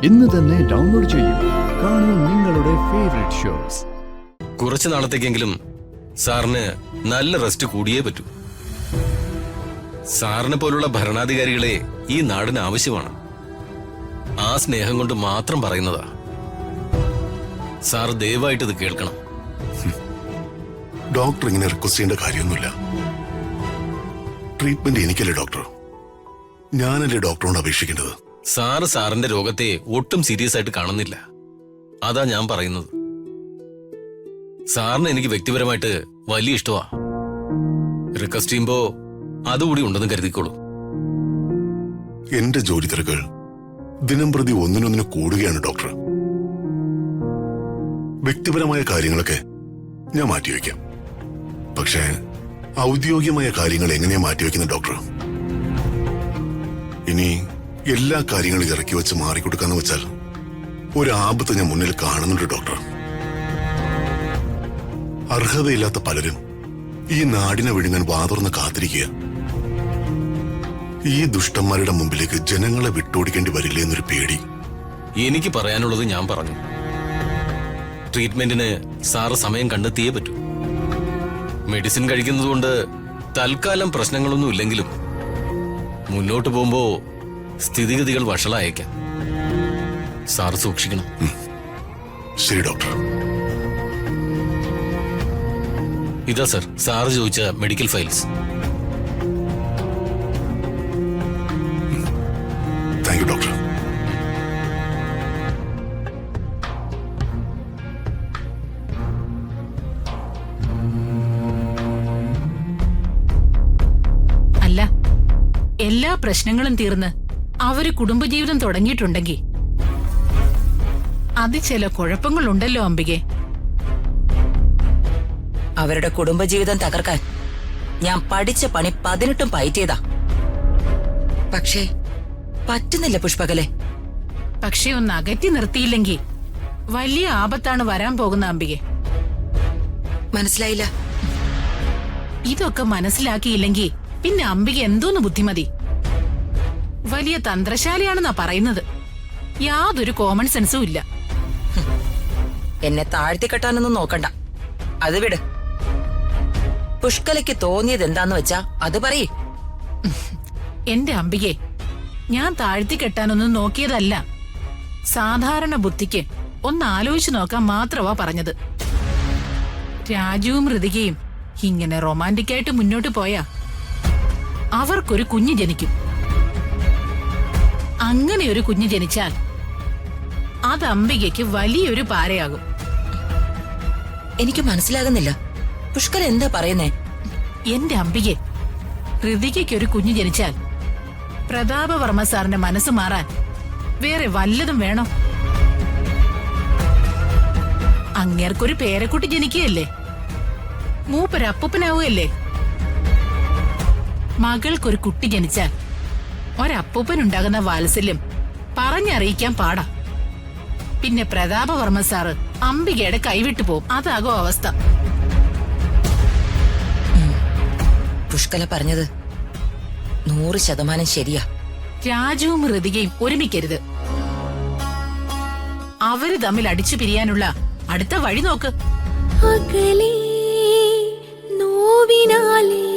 ഇന്ന് തന്നെ ഡൗൺലോഡ് ചെയ്യൂ. കാണൂ നിങ്ങളുടെ ഫേവറേറ്റ് ഷോസ്. കുറച്ചു നാളത്തേക്കെങ്കിലും സാറിന് നല്ല റെസ്റ്റ് കൂടിയേ പറ്റൂ. സാറിനെ പോലുള്ള ഭരണാധികാരികളെ ഈ നാടിന് ആവശ്യമാണ്. ആ സ്നേഹം കൊണ്ട് മാത്രം പറയുന്നതാ. സാർ ദയവായിട്ട് ഇത് കേൾക്കണം. ഡോക്ടർ ഇങ്ങനെ റിക്വസ്റ്റ് ചെയ്യേണ്ട കാര്യമൊന്നുമില്ല. ട്രീറ്റ്മെന്റ് എനിക്കല്ലേ ഡോക്ടർ, ഞാനല്ലേ ഡോക്ടറോട് അപേക്ഷിക്കേണ്ടത്. സാറിന്റെ രോഗത്തെ ഒട്ടും സീരിയസ് ആയിട്ട് കാണുന്നില്ല. അതാ ഞാൻ പറയുന്നത്. സാറിന് എനിക്ക് വ്യക്തിപരമായിട്ട് വലിയ ഇഷ്ടമാ. റിക്വസ്റ്റ് ചെയ്യുമ്പോ അതുകൂടി ഉണ്ടെന്ന് കരുതിക്കോളൂ. എന്റെ ജോലി തിരക്കുകൾ ദിനം പ്രതി ഒന്നിനൊന്നിന് കൂടുകയാണ് ഡോക്ടർ. വ്യക്തിപരമായ കാര്യങ്ങളൊക്കെ ഞാൻ മാറ്റിവെക്കാം. പക്ഷേ ഔദ്യോഗികമായ കാര്യങ്ങൾ എങ്ങനെയാ മാറ്റിവെക്കുന്നത് ഡോക്ടർ? ഇനി എല്ലാ കാര്യങ്ങളും ഇറക്കി വെച്ച് മാറിക്കൊടുക്കാന്ന് വെച്ചാൽ ഒരു ആപത്ത് ഞാൻ മുന്നിൽ കാണുന്നുണ്ട് ഡോക്ടർ. അർഹതയില്ലാത്ത പലരും ഈ നാടിനെ വിഴുങ്ങാൻ വാതുറന്ന് കാത്തിരിക്കുക. ഈ ദുഷ്ടന്മാരുടെ മുമ്പിലേക്ക് ജനങ്ങളെ വിട്ടോടിക്കേണ്ടി വരില്ലേ എന്നൊരു പേടി. എനിക്ക് പറയാനുള്ളത് ഞാൻ പറഞ്ഞു. ട്രീറ്റ്മെന്റിന് സാറ് സമയം കണ്ടെത്തിയേ പറ്റൂ. മെഡിസിൻ കഴിക്കുന്നതുകൊണ്ട് തൽക്കാലം പ്രശ്നങ്ങളൊന്നും ഇല്ലെങ്കിലും മുന്നോട്ട് പോകുമ്പോ സ്ഥിതിഗതികൾ വഷളായേക്കാം. സാർ സൂക്ഷിക്കണം. ശരി ഡോക്ടർ. ഇതാ സർ, സാറ് ചോദിച്ച medical files. Thank you doctor. അല്ല, എല്ലാ പ്രശ്നങ്ങളും തീർന്ന് അവര് കുടുംബജീവിതം തുടങ്ങിയിട്ടുണ്ടെങ്കിൽ അത് ചില കുഴപ്പങ്ങളുണ്ടല്ലോ അംബികെ. അവരുടെ കുടുംബജീവിതം തകർക്കാൻ ഞാൻ പഠിച്ച പണി 18 പയറ്റിയതാ. പക്ഷേ പറ്റുന്നില്ല പുഷ്പകലെ. പക്ഷെ ഒന്ന് അകറ്റി നിർത്തിയില്ലെങ്കിൽ വലിയ ആപത്താണ് വരാൻ പോകുന്ന അംബികെ. മനസ്സിലായില്ല. ഇതൊക്കെ മനസ്സിലാക്കിയില്ലെങ്കിൽ പിന്നെ അംബിക എന്തോന്ന് ബുദ്ധിമതി. വലിയ തന്ത്രശാലിയാണെന്നാ പറയുന്നത്. യാതൊരു കോമൺ സെൻസും ഇല്ല. എന്നെ താഴ്ത്തിക്കെട്ടാനൊന്നും നോക്കണ്ട. അത് വിട്. പുഷ്കലയ്ക്ക് തോന്നിയത് എന്താന്ന് വെച്ചാ അത് പറയേ. എന്റെ അംബികെ, ഞാൻ താഴ്ത്തിക്കെട്ടാനൊന്നും നോക്കിയതല്ല. സാധാരണ ബുദ്ധിക്ക് ഒന്ന് ആലോചിച്ചു നോക്കാൻ മാത്രമാ പറഞ്ഞത്. രാജുവും ഋതികയും ഇങ്ങനെ റൊമാൻറ്റിക്കായിട്ട് മുന്നോട്ട് പോയാ അവർക്കൊരു കുഞ്ഞ് ജനിക്കും. അങ്ങനെ ഒരു കുഞ്ഞ് ജനിച്ചാൽ അത് അംബികയ്ക്ക് വലിയൊരു പാരയാകും. എനിക്ക് മനസ്സിലാകുന്നില്ല. പുഷ്കല എന്താ പറയുന്നേ? എന്റെ അംബികെ, ഋതികയ്ക്ക് ഒരു കുഞ്ഞ് ജനിച്ചാൽ പ്രതാപവർമ്മ സാറിന്റെ മനസ്സ് മാറാൻ വേറെ വല്ലതും വേണോ? അങ്ങേർക്കൊരു പേരക്കുട്ടി ജനിക്കുകയല്ലേ, മൂപ്പരപ്പൂപ്പനാവുകയല്ലേ. മകൾക്കൊരു കുട്ടി ജനിച്ചാൽ ഒരപ്പൂപ്പനുണ്ടാകുന്ന വാത്സല്യം പറഞ്ഞറിയിക്കാൻ പാടാ. പിന്നെ പ്രതാപവർമ്മ സാറ് അംബികയുടെ കൈവിട്ടു പോവും. അതാകും അവസ്ഥ. പുഷ്കല പറഞ്ഞത് 100% ശരിയാ. രാജുവും ഋതികയും ഒരുമിക്കരുത്. അവര് തമ്മിൽ അടിച്ചു പിരിയാനുള്ള അടുത്ത വഴി നോക്ക്. അകലേ നോവിനാലേ